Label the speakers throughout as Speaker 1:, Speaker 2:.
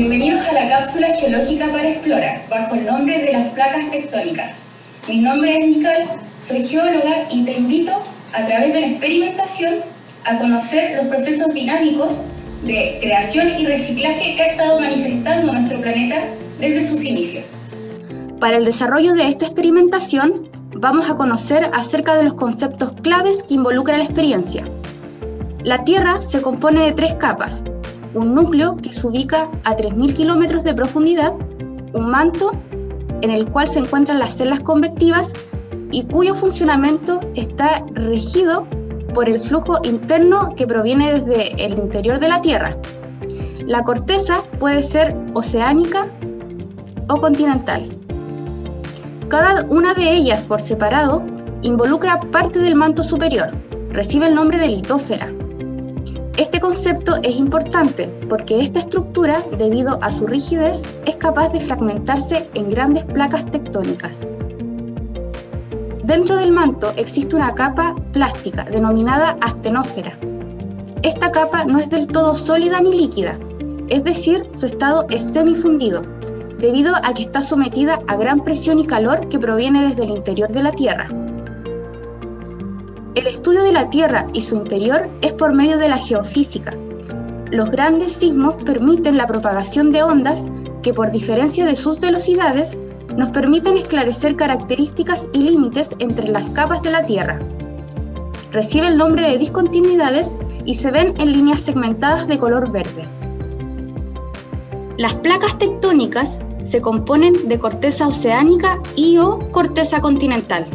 Speaker 1: Bienvenidos a la cápsula geológica para explorar, bajo el nombre de las placas tectónicas. Mi nombre es Nicole, soy geóloga y te invito, a través de la experimentación, a conocer los procesos dinámicos de creación y reciclaje que ha estado manifestando nuestro planeta desde sus inicios.
Speaker 2: Para el desarrollo de esta experimentación, vamos a conocer acerca de los conceptos claves que involucra la experiencia. La Tierra se compone de 3 capas: un núcleo que se ubica a 3.000 kilómetros de profundidad, un manto en el cual se encuentran las celdas convectivas y cuyo funcionamiento está regido por el flujo interno que proviene desde el interior de la Tierra. La corteza puede ser oceánica o continental. Cada una de ellas por separado involucra parte del manto superior, recibe el nombre de litósfera. Este concepto es importante porque esta estructura, debido a su rigidez, es capaz de fragmentarse en grandes placas tectónicas. Dentro del manto existe una capa plástica denominada astenósfera. Esta capa no es del todo sólida ni líquida, es decir, su estado es semifundido, debido a que está sometida a gran presión y calor que proviene desde el interior de la Tierra. El estudio de la Tierra y su interior es por medio de la geofísica. Los grandes sismos permiten la propagación de ondas que, por diferencia de sus velocidades, nos permiten esclarecer características y límites entre las capas de la Tierra. Recibe el nombre de discontinuidades y se ven en líneas segmentadas de color verde. Las placas tectónicas se componen de corteza oceánica y/o corteza continental.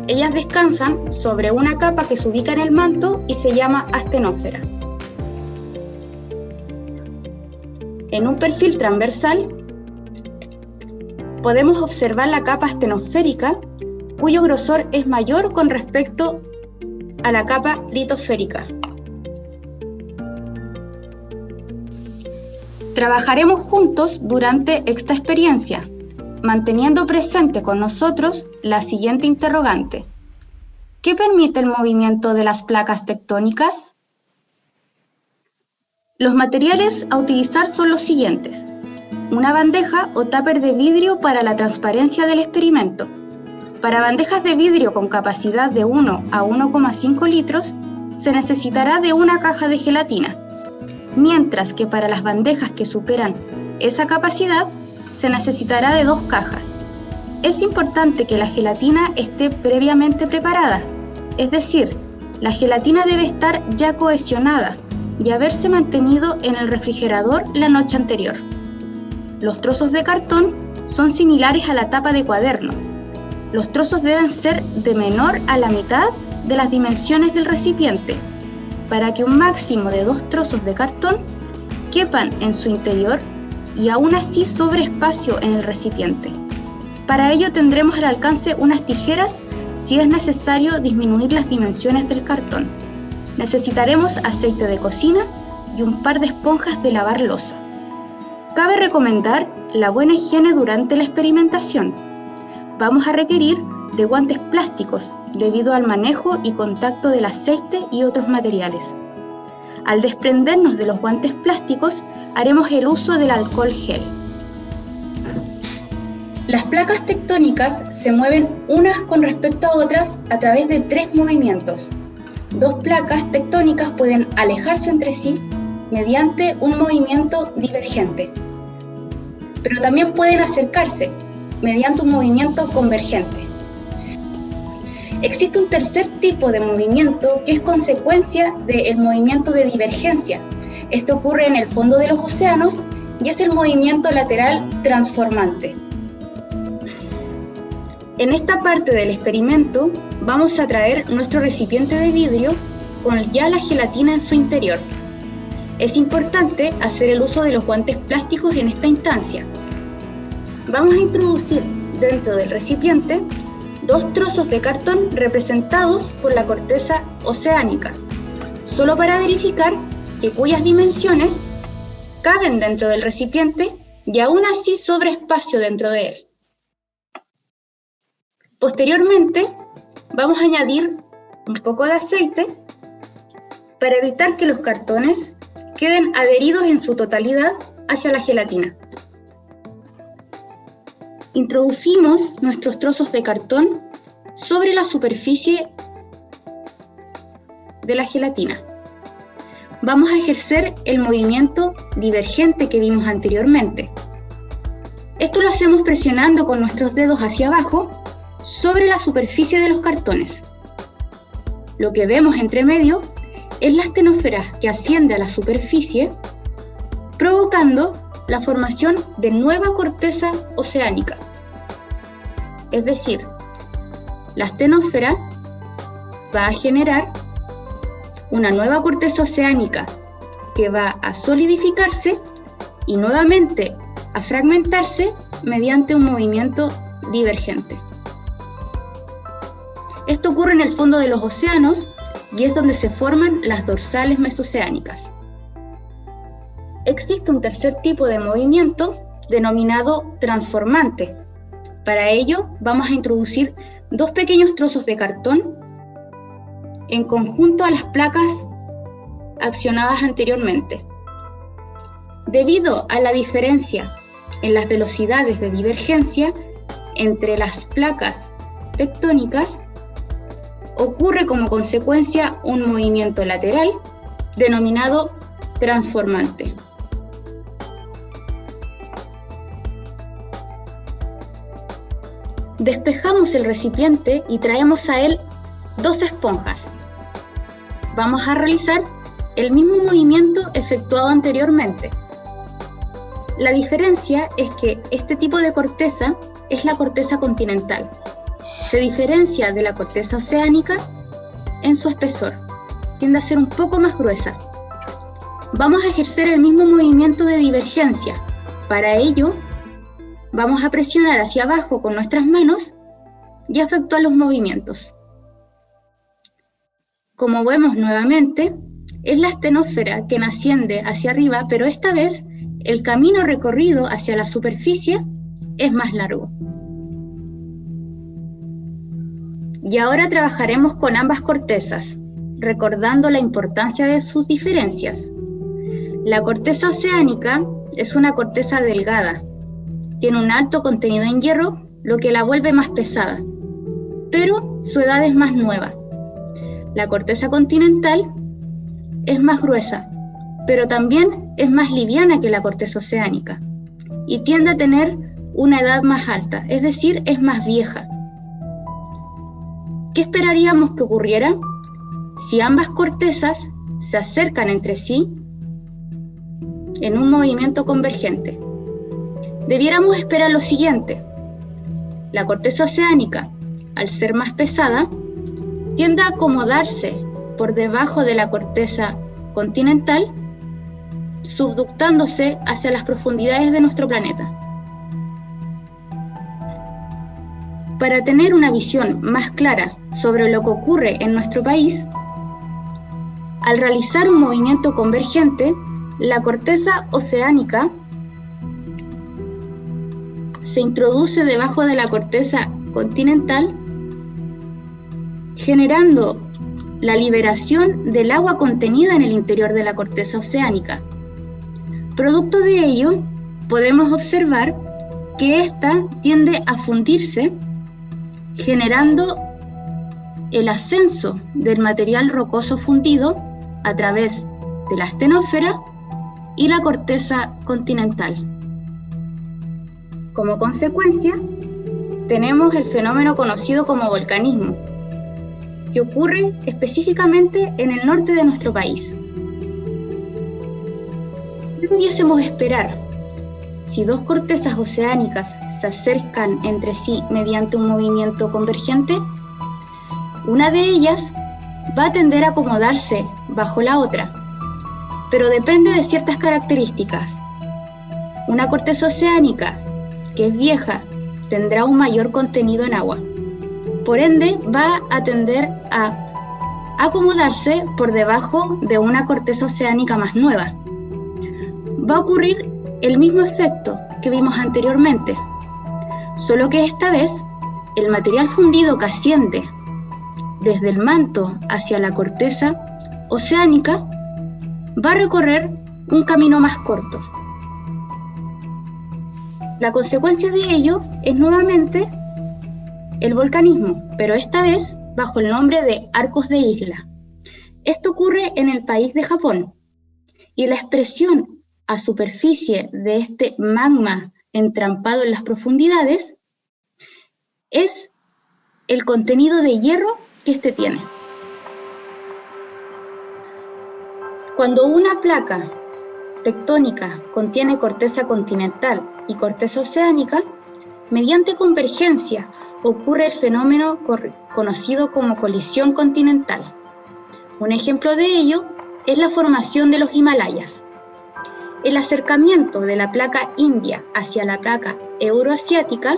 Speaker 2: Ellas descansan sobre una capa que se ubica en el manto y se llama astenósfera. En un perfil transversal podemos observar la capa astenosférica, cuyo grosor es mayor con respecto a la capa litosférica. Trabajaremos juntos durante esta experiencia, manteniendo presente con nosotros la siguiente interrogante: ¿qué permite el movimiento de las placas tectónicas? Los materiales a utilizar son los siguientes: una bandeja o tupper de vidrio para la transparencia del experimento. Para bandejas de vidrio con capacidad de 1 a 1,5 litros, se necesitará de una caja de gelatina, mientras que para las bandejas que superan esa capacidad, se necesitará de 2 cajas. Es importante que la gelatina esté previamente preparada, es decir, la gelatina debe estar ya cohesionada y haberse mantenido en el refrigerador la noche anterior. Los trozos de cartón son similares a la tapa de cuaderno. Los trozos deben ser de menor a la mitad de las dimensiones del recipiente, para que un máximo de 2 trozos de cartón quepan en su interior y aún así sobre espacio en el recipiente. Para ello tendremos al alcance unas tijeras si es necesario disminuir las dimensiones del cartón. Necesitaremos aceite de cocina y un par de esponjas de lavar loza. Cabe recomendar la buena higiene durante la experimentación. Vamos a requerir de guantes plásticos debido al manejo y contacto del aceite y otros materiales. Al desprendernos de los guantes plásticos, haremos el uso del alcohol gel. Las placas tectónicas se mueven unas con respecto a otras a través de 3 movimientos. 2 placas tectónicas pueden alejarse entre sí mediante un movimiento divergente, pero también pueden acercarse mediante un movimiento convergente. Existe un tercer tipo de movimiento que es consecuencia del movimiento de divergencia. Esto ocurre en el fondo de los océanos y es el movimiento lateral transformante. En esta parte del experimento vamos a traer nuestro recipiente de vidrio con ya la gelatina en su interior. Es importante hacer el uso de los guantes plásticos en esta instancia. Vamos a introducir dentro del recipiente 2 trozos de cartón representados por la corteza oceánica, solo para verificar que cuyas dimensiones caben dentro del recipiente y aún así sobre espacio dentro de él. Posteriormente, vamos a añadir un poco de aceite para evitar que los cartones queden adheridos en su totalidad hacia la gelatina. Introducimos nuestros trozos de cartón sobre la superficie de la gelatina. Vamos a ejercer el movimiento divergente que vimos anteriormente. Esto lo hacemos presionando con nuestros dedos hacia abajo sobre la superficie de los cartones. Lo que vemos entre medio es la astenósfera que asciende a la superficie, provocando la formación de nueva corteza oceánica. Es decir, la astenósfera va a generar una nueva corteza oceánica que va a solidificarse y nuevamente a fragmentarse mediante un movimiento divergente. Esto ocurre en el fondo de los océanos y es donde se forman las dorsales mesoceánicas. Existe un tercer tipo de movimiento denominado transformante. Para ello vamos a introducir dos pequeños trozos de cartón en conjunto a las placas accionadas anteriormente. Debido a la diferencia en las velocidades de divergencia entre las placas tectónicas, ocurre como consecuencia un movimiento lateral denominado transformante. Despejamos el recipiente y traemos a él dos esponjas. Vamos a realizar el mismo movimiento efectuado anteriormente. La diferencia es que este tipo de corteza es la corteza continental. Se diferencia de la corteza oceánica en su espesor. Tiende a ser un poco más gruesa. Vamos a ejercer el mismo movimiento de divergencia. Para ello, vamos a presionar hacia abajo con nuestras manos y efectuar los movimientos. Como vemos nuevamente, es la astenósfera quien asciende hacia arriba, pero esta vez el camino recorrido hacia la superficie es más largo. Y ahora trabajaremos con ambas cortezas, recordando la importancia de sus diferencias. La corteza oceánica es una corteza delgada, tiene un alto contenido en hierro, lo que la vuelve más pesada, pero su edad es más nueva. La corteza continental es más gruesa, pero también es más liviana que la corteza oceánica y tiende a tener una edad más alta, es decir, es más vieja. ¿Qué esperaríamos que ocurriera si ambas cortezas se acercan entre sí en un movimiento convergente? Debiéramos esperar lo siguiente. La corteza oceánica, al ser más pesada, tiende a acomodarse por debajo de la corteza continental, subductándose hacia las profundidades de nuestro planeta. Para tener una visión más clara sobre lo que ocurre en nuestro país, al realizar un movimiento convergente, la corteza oceánica se introduce debajo de la corteza continental, generando la liberación del agua contenida en el interior de la corteza oceánica. Producto de ello, podemos observar que ésta tiende a fundirse, generando el ascenso del material rocoso fundido a través de la astenósfera y la corteza continental. Como consecuencia, tenemos el fenómeno conocido como volcanismo, que ocurre específicamente en el norte de nuestro país. ¿Qué debiésemos esperar si dos cortezas oceánicas se acercan entre sí mediante un movimiento convergente? Una de ellas va a tender a acomodarse bajo la otra, pero depende de ciertas características. Una corteza oceánica que es vieja tendrá un mayor contenido en agua. Por ende, va a tender a acomodarse por debajo de una corteza oceánica más nueva. Va a ocurrir el mismo efecto que vimos anteriormente, solo que esta vez el material fundido que asciende desde el manto hacia la corteza oceánica va a recorrer un camino más corto. La consecuencia de ello es nuevamente el volcanismo, pero esta vez bajo el nombre de arcos de isla. Esto ocurre en el país de Japón, y la expresión a superficie de este magma entrampado en las profundidades es el contenido de hierro que éste tiene. Cuando una placa tectónica contiene corteza continental y corteza oceánica, mediante convergencia ocurre el fenómeno conocido como colisión continental. Un ejemplo de ello es la formación de los Himalayas. El acercamiento de la placa india hacia la placa euroasiática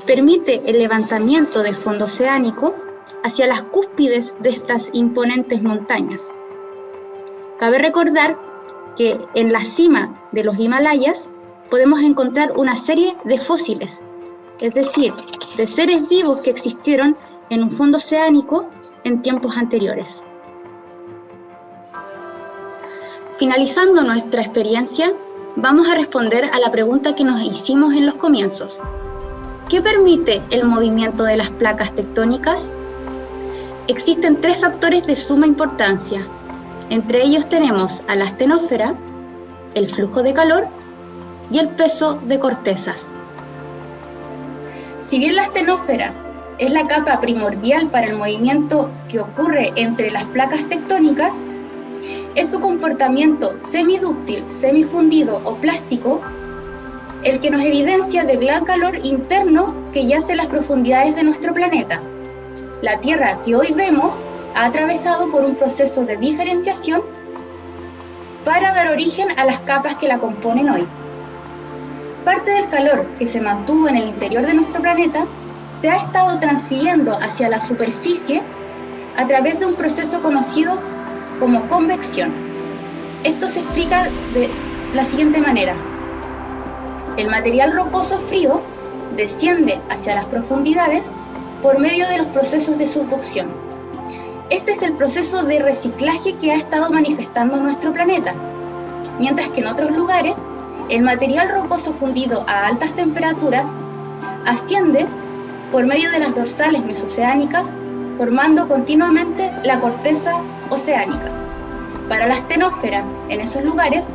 Speaker 2: permite el levantamiento del fondo oceánico hacia las cúspides de estas imponentes montañas. Cabe recordar que en la cima de los Himalayas podemos encontrar una serie de fósiles, es decir, de seres vivos que existieron en un fondo oceánico en tiempos anteriores. Finalizando nuestra experiencia, vamos a responder a la pregunta que nos hicimos en los comienzos. ¿Qué permite el movimiento de las placas tectónicas? Existen 3 factores de suma importancia. Entre ellos tenemos a la astenósfera, el flujo de calor y el peso de cortezas. Si bien la astenósfera es la capa primordial para el movimiento que ocurre entre las placas tectónicas, es su comportamiento semidúctil, semifundido o plástico el que nos evidencia del gran calor interno que yace en las profundidades de nuestro planeta. La Tierra que hoy vemos ha atravesado por un proceso de diferenciación para dar origen a las capas que la componen hoy. Parte del calor que se mantuvo en el interior de nuestro planeta se ha estado transfiriendo hacia la superficie a través de un proceso conocido como convección. Esto se explica de la siguiente manera. El material rocoso frío desciende hacia las profundidades por medio de los procesos de subducción. Este es el proceso de reciclaje que ha estado manifestando nuestro planeta, mientras que en otros lugares el material rocoso fundido a altas temperaturas asciende por medio de las dorsales mesoceánicas, formando continuamente la corteza oceánica. Para la astenósfera, en esos lugares,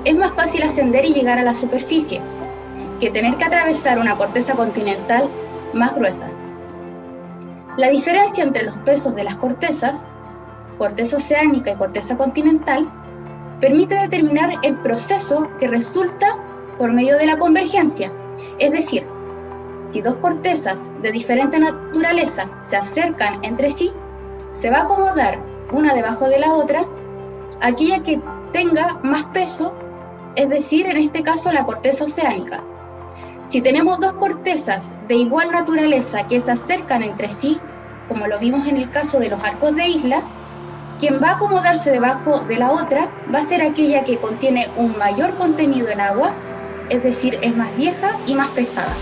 Speaker 2: es más fácil ascender y llegar a la superficie que tener que atravesar una corteza continental más gruesa. La diferencia entre los pesos de las cortezas, corteza oceánica y corteza continental, permite determinar el proceso que resulta por medio de la convergencia. Es decir, si 2 cortezas de diferente naturaleza se acercan entre sí, se va a acomodar una debajo de la otra aquella que tenga más peso, es decir, en este caso la corteza oceánica. Si tenemos 2 cortezas de igual naturaleza que se acercan entre sí, como lo vimos en el caso de los arcos de isla, quien va a acomodarse debajo de la otra va a ser aquella que contiene un mayor contenido en agua, es decir, es más vieja y más pesada.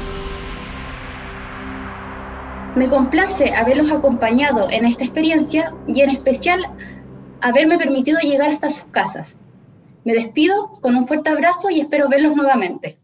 Speaker 2: Me complace haberlos acompañado en esta experiencia y en especial haberme permitido llegar hasta sus casas. Me despido con un fuerte abrazo y espero verlos nuevamente.